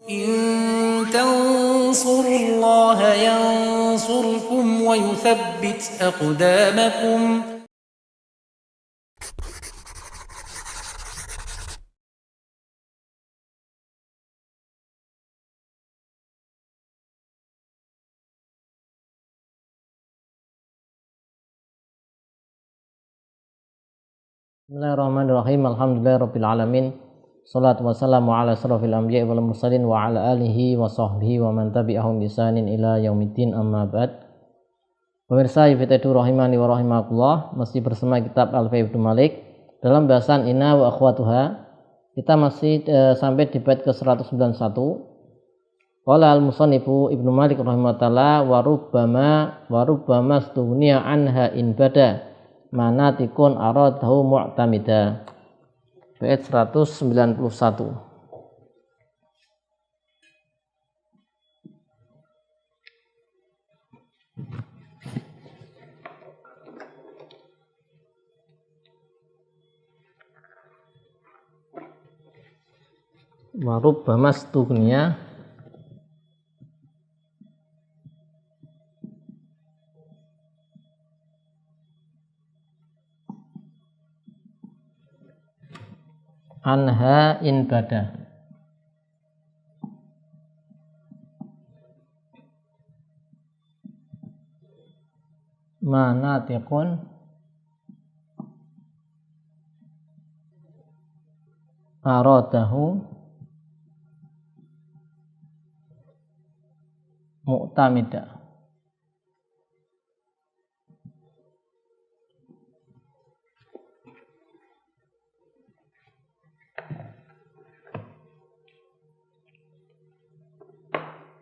إن تنصروا الله ينصركم ويثبت أقدامكم. Bismillahirrahmanirrahim. Alhamdulillahirabbil alamin. Shalatu wassalamu ala asrofil anbiya'i wal mursalin wa ala alihi wa sahbihi wa man tabi'ahum bi ihsanin ila yaumiddin, amma ba'd. Pemirsa Yufitadu rahimani wa rahimakumullah, masih bersama kitab Alfiya Ibnu Malik dalam bahasan Inna wa akhwatuha. Kita masih sampai di bait ke-191. Qala al-musannifu Ibnu Malik rahimahullah wa rubbama stughniya anha in bada manatikun aradahu mu'tamida. Bait 191. Wa rubbama stughniya anha in bada. Manatikun aradahu mu'tamida.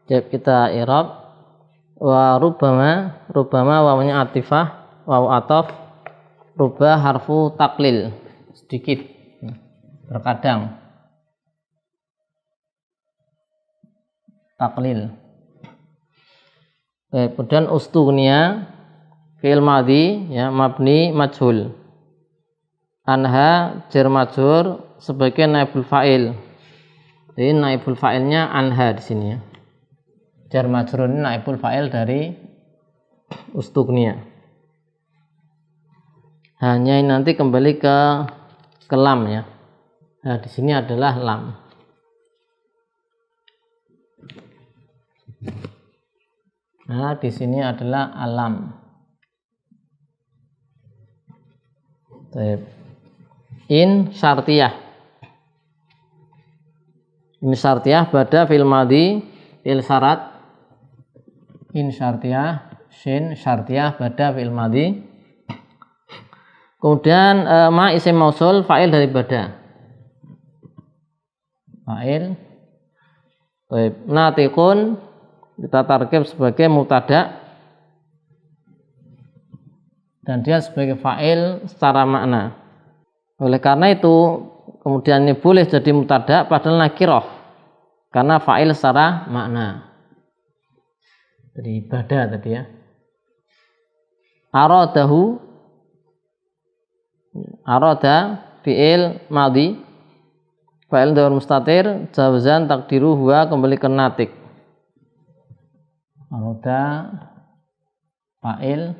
Kita i'rab wa rubbama wawunya atifah, wawu ataf, rubba harfu taklil, sedikit, terkadang, taklil. Kemudian ustughniya fi'il madhi, ya, mabni majhul, anha jar majrur sebagai naibul fa'il. Jadi naibul fa'ilnya anha di sini, ya. Jar majrur ini naibul fa'il dari ustughniya. Hanya nanti kembali ke lam, ya. Nah, di sini adalah lam. Nah, di sini adalah alam. In syartiyah. In syartiyah bada fil madhi fil syarat. In syartiyah, shin syartiyah bada fil madhi. Kemudian ma isim mausul fa'il dari bada. Fa'il. Natiqun kita tarkib sebagai mubtada dan dia sebagai fa'il secara makna. Oleh karena itu kemudian ini boleh jadi mubtada padahal nakirah karena fa'il secara makna. Jadi bada tadi, ya. Aradahu, arada fi'il madhi fa'il dhamir mustatir jawazan takdiru huwa kembali ke natik. Arada fa'il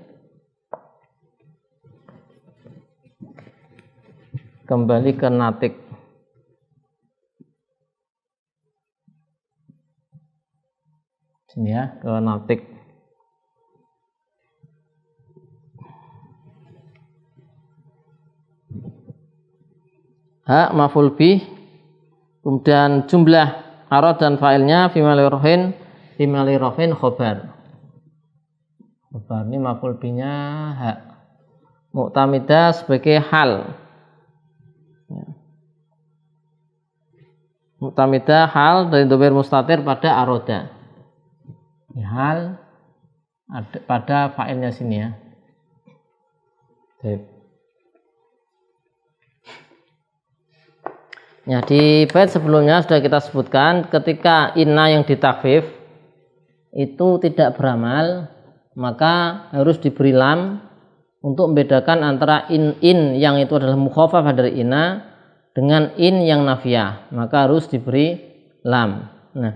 kembali ke natik. Sini, ya, ke natik. Ha maf'ul bih, kemudian jumlah arad dan fa'ilnya fi mali rafin khobar. Khobar ini maf'ul bihnya ha. Mu'tamida sebagai hal. Ya. Mu'tamida hal dari dhamir mustatir pada aroda. Ya, hal ada pada fa'ilnya sini, ya. Ya, di bait sebelumnya sudah kita sebutkan ketika inna yang ditakfif itu tidak beramal, maka harus diberi lam untuk membedakan antara in yang itu adalah mukhafafah dari inna dengan in yang nafiyah, maka harus diberi lam. Nah,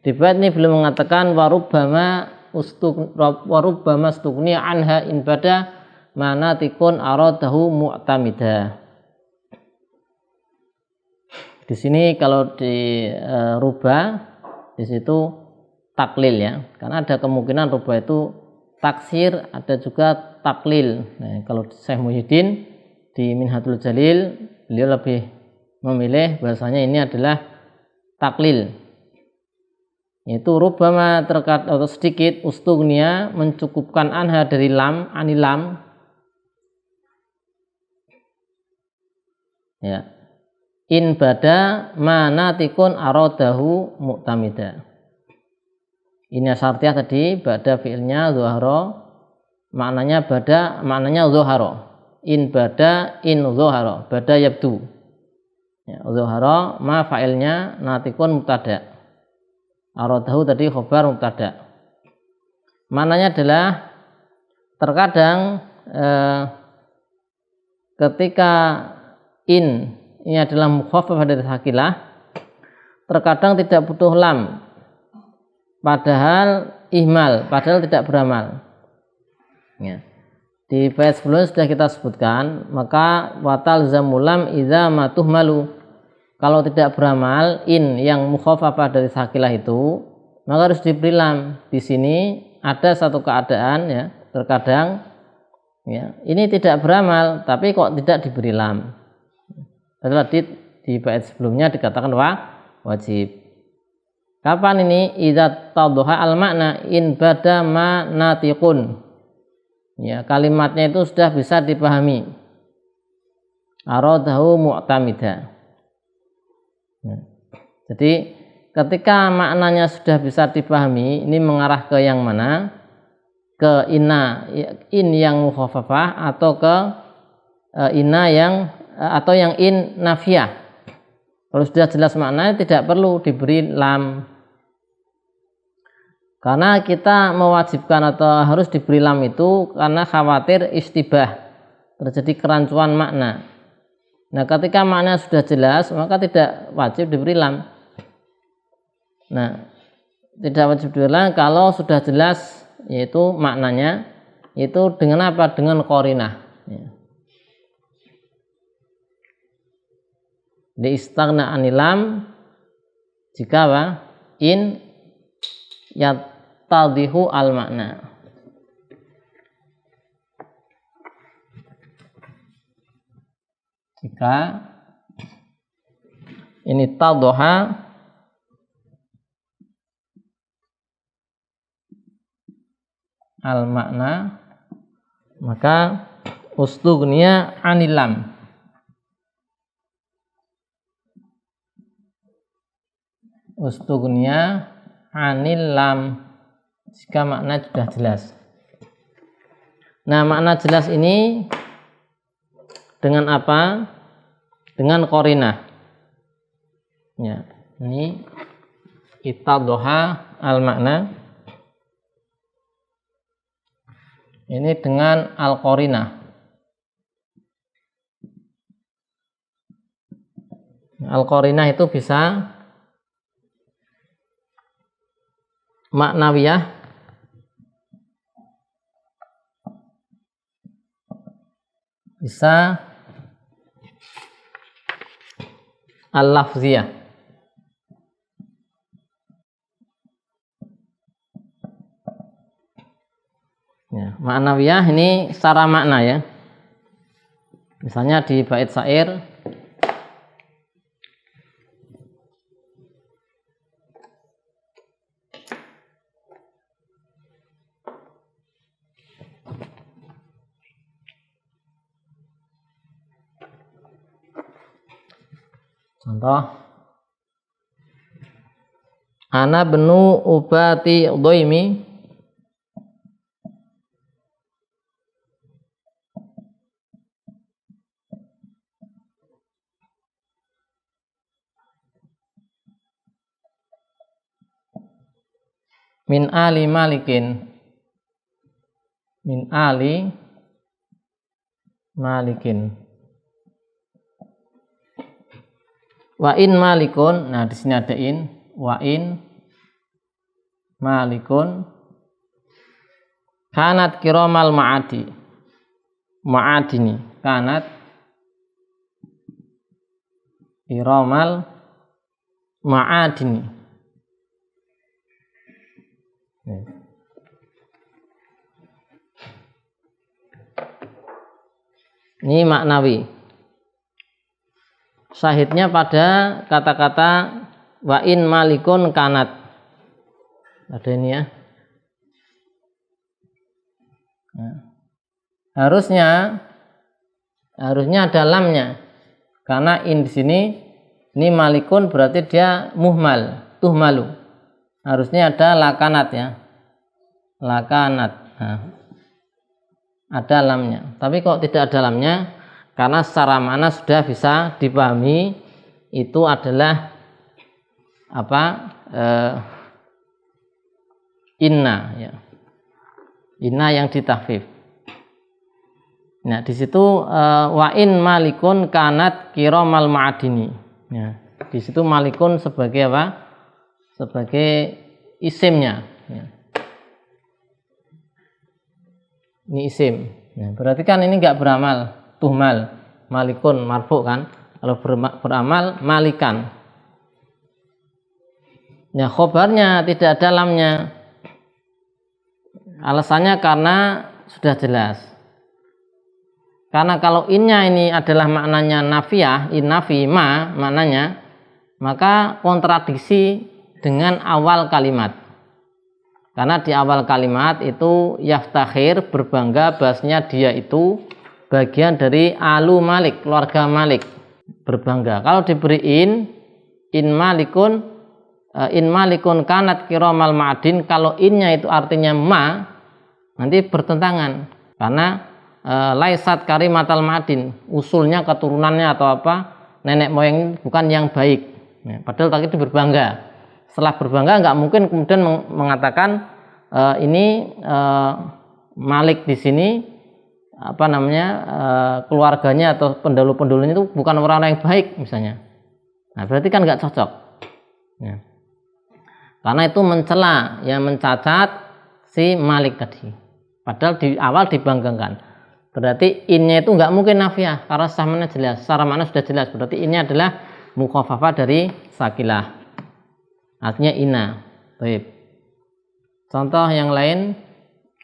di bait ini beliau mengatakan warubbama stugni anha in bada manatikun aradahu mu'tamida. Di sini kalau di rubah di situ taklil ya, karena ada kemungkinan rubah itu taksir, ada juga taklil. Nah, kalau Syekh Muhyiddin di Minhatul Jalil beliau lebih memilih bahasanya ini adalah taklil, yaitu rubama terkadang atau sedikit ustugnia mencukupkan anha dari lam anilam ya, in bada manatikun aradahu mu'tamida. Ini syartiyah tadi, bada fi'ilnya zuhara, maknanya bada, maknanya zuhara. In bada in zuhara, bada yabdu ya, zuhara ma fa'ilnya natikun mubtada, aradahu tadi khobar mubtada. Maknanya adalah terkadang ketika in ini adalah mukhaffafah dari sakilah, terkadang tidak butuh lam, padahal ihmal, padahal tidak beramal ya. Di bait sebelumnya sudah kita sebutkan, maka watal zamulam idza matuhmalu, kalau tidak beramal in yang mukhaffafah dari sakilah itu maka harus diberi lam. Di sini ada satu keadaan ya, terkadang ya ini tidak beramal tapi kok tidak diberi lam. Adalah di bait sebelumnya dikatakan wajib. Kapan ini? Idza tadhaha al makna in bada ma natiqun. Ya, kalimatnya itu sudah bisa dipahami. Aradahu mu'tamida. Ya. Jadi ketika maknanya sudah bisa dipahami, ini mengarah ke yang mana? Ke inna, in yang mukhaffafah atau ke inna yang atau yang in nafiyah. Kalau sudah jelas maknanya tidak perlu diberi lam, karena kita mewajibkan atau harus diberi lam itu karena khawatir istibah, terjadi kerancuan makna. Nah, ketika makna sudah jelas maka tidak wajib diberi lam. Nah, tidak wajib diberi lam kalau sudah jelas, yaitu maknanya itu dengan apa? Dengan qarinah ya. Di istaghna anilam jika in yatadhihu al makna. Jika ini tadhaha al makna, maka ustughniya anilam. Ustughniya anil lam jika makna sudah jelas. Nah, makna jelas ini dengan apa? Dengan qarinah. Ya, ini itadhaha al makna. Ini dengan al qarinah. Al qarinah itu bisa maknawiyah, bisa al-lafziyah. Ya, maknawiyah ini secara makna ya. Misalnya di bait syair, contoh, ana benu ubati dhaimi min ali malikin, min ali malikin. Wa in malikun, nah di sini ada in, wa in malikun kanat kiramal ma'adini kanat kiramal ma'adini. Ini maknawi. Syahidnya pada kata-kata wa in malikun kanat. Ada ini ya. Nah, harusnya ada lamnya. Karena in di sini ini malikun berarti dia muhmal, tuhmalu. Harusnya ada lakanat ya. Lakanat. Nah, ada lamnya. Tapi kok tidak ada lamnya? Karena secara makna sudah bisa dipahami itu adalah inna ya. Inna yang ditahfif. Nah, di situ wa in malikun kanat kiramal ma'adini. Ya, di situ malikun sebagai apa? Sebagai isimnya. Ya. Ini isim. Ya, berarti kan ini enggak beramal, tuhmal. Malikun marfu kan? Kalau beramal malikan. Ya, khobarnya tidak ada lamnya. Alasannya karena sudah jelas. Karena kalau innya ini adalah maknanya nafiyah, in nafi ma maknanya, maka kontradiksi dengan awal kalimat. Karena di awal kalimat itu yaftakhir, berbangga bahasanya dia itu bagian dari alu Malik, keluarga Malik, berbangga. Kalau diberi in malikun kanat kiramal ma'adin, kalau innya itu artinya ma, nanti bertentangan. Karena laisat karimatal ma'adin, usulnya keturunannya atau apa, nenek moyang bukan yang baik. Ya, padahal tadi itu berbangga. Setelah berbangga nggak mungkin kemudian mengatakan ini Malik di sini keluarganya atau pendahulu-pendahulunya itu bukan orang-orang yang baik misalnya. Nah, berarti kan nggak cocok. Ya. Karena itu mencela, ya mencacat si Malik tadi. Padahal di awal dibanggakan. Berarti innya itu nggak mungkin nafiyah karena samanya jelas, secara mana sudah jelas. Berarti ini adalah mukhafafah dari sakilah. Artinya inna. Baik. Contoh yang lain,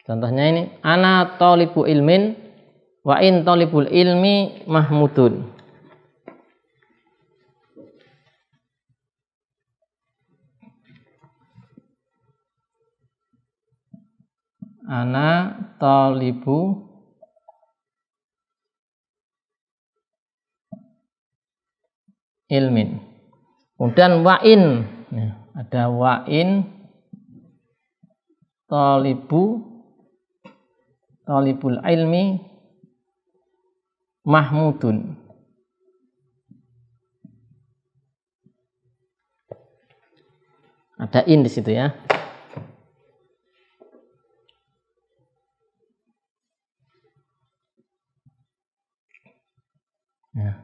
contohnya ini ana thalibu ilmin wa in thalibul ilmi mahmudun. Ana thalibu ilmin. Kemudian wa in, ya, ada wa in talibul ilmi mahmudun. Ada in di situ ya. Nah,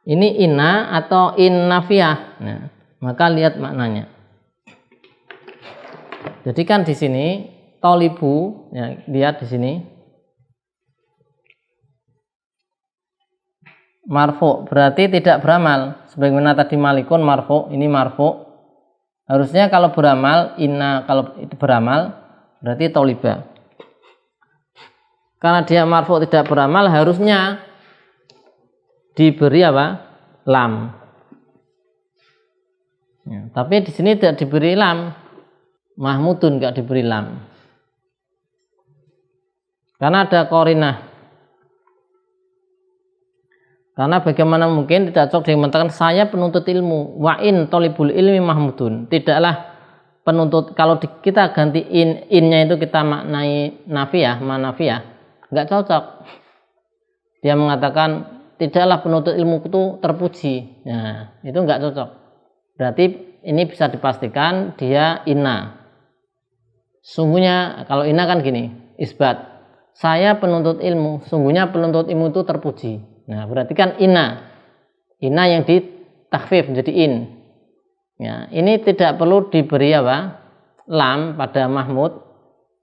ini inna atau in nafiyah. Nah, maka lihat maknanya. Jadi kan di sini tolibu, ya, lihat di sini marfu berarti tidak beramal. Sebagaimana tadi malikun marfu, ini marfu. Harusnya kalau beramal inna, kalau itu beramal berarti toliba. Karena dia marfu tidak beramal, harusnya diberi apa? Lam. Ya, tapi di sini tidak diberi lam. Mahmudun enggak diberi lam. Karena ada qarinah. Karena bagaimana mungkin tidak cocok dengan mengatakan saya penuntut ilmu, wa in thalibul ilmi mahmudun. Tidaklah penuntut, kalau kita ganti innya itu kita maknai nafiyah, manafiyah, enggak cocok. Dia mengatakan tidaklah penuntut ilmu itu terpuji. Nah, itu enggak cocok. Berarti ini bisa dipastikan dia inna. Sungguhnya kalau inna kan gini, isbat. Saya penuntut ilmu, sungguhnya penuntut ilmu itu terpuji. Nah, berarti kan inna. Inna yang ditakhfif menjadi in. Ya, ini tidak perlu diberi apa? lam pada Mahmud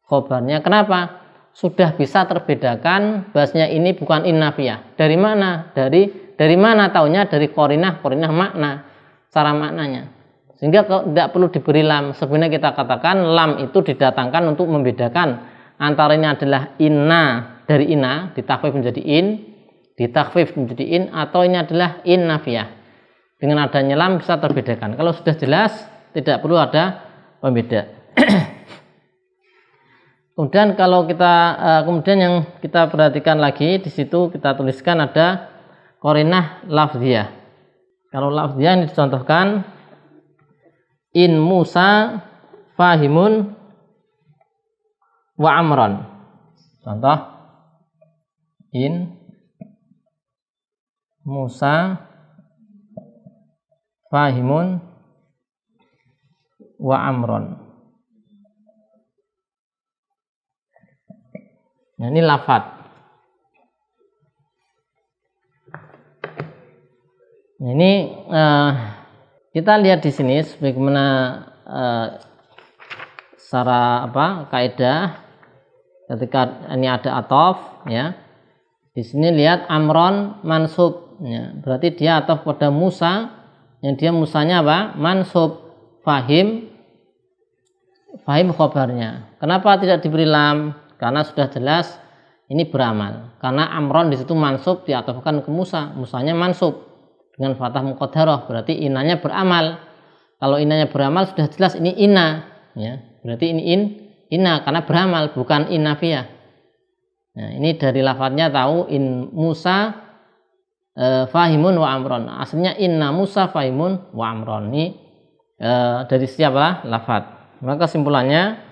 khobarnya. Kenapa? Sudah bisa terbedakan bahasanya ini bukan in nafiyah. Dari mana? Dari mana taunya? Dari korinah makna, cara maknanya. Sehingga tidak perlu diberi lam. Sebenarnya kita katakan lam itu didatangkan untuk membedakan antara ini adalah inna dari inna, ditakhfif menjadi in, ditakhfif menjadi in, atau ini adalah in nafiyah. Dengan adanya lam bisa terbedakan. Kalau sudah jelas, tidak perlu ada pembeda. Kemudian kalau kemudian yang kita perhatikan lagi di situ kita tuliskan ada qarinah lafziyah. Kalau lafziyah ini dicontohkan in Musa fahimun wa amron. Contoh in Musa fahimun wa amron. Nah, ini lafad. Nah, ini kita lihat di sini sebagaimana secara kaidah ketika ini ada ataf ya. Di sini lihat amron mansub ya. Berarti dia ataf pada Musa yang dia Musanya apa? Mansub. Fahim khobarnya. Kenapa tidak diberi lam? Karena sudah jelas ini beramal. Karena amron di situ mansub diatofkan ke Musa. Musanya mansub dengan fathah muqaddarah. Berarti inanya beramal. Kalau inanya beramal sudah jelas ini inna. Ya, berarti ini inna karena beramal bukan in nafiyah. Nah, ini dari lafadznya tahu in Musa fahimun wa amron. Aslinya inna Musa fahimun wa amron. Ini dari siapa lafadz. Maka kesimpulannya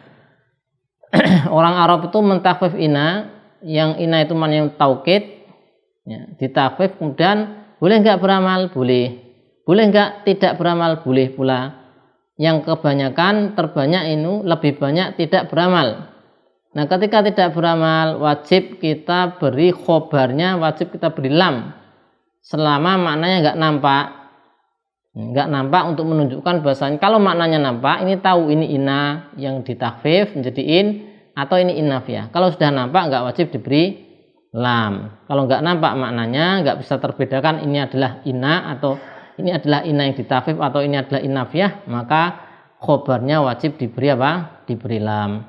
orang Arab itu mentakhfif ina, yang ina itu mana yang taukid ya, ditakhfif kemudian boleh enggak beramal? Boleh. Boleh enggak tidak beramal? Boleh pula. Yang kebanyakan terbanyak ini lebih banyak tidak beramal. Nah, ketika tidak beramal wajib kita beri khobarnya, wajib kita beri lam selama maknanya enggak nampak. Enggak nampak untuk menunjukkan bahasanya kalau maknanya nampak ini tahu ini ina yang ditakhfif menjadi in atau ini in nafiyah. Kalau sudah nampak enggak wajib diberi lam. Kalau enggak nampak maknanya enggak bisa terbedakan ini adalah ina atau ini adalah ina yang ditakhfif atau ini adalah in nafiyah, maka khobarnya wajib diberi apa? Diberi lam.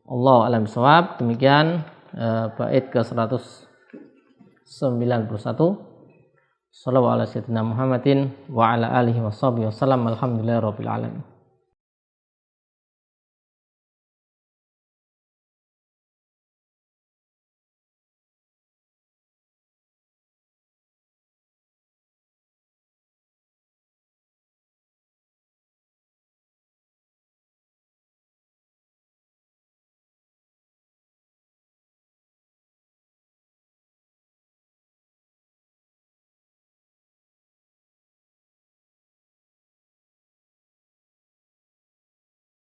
Allah alam shawab. Demikian bait ke 191. Shallallahu ala sayyidina Muhammadin wa ala alihi washabihi wasallam. Alhamdulillahirabbil alamin.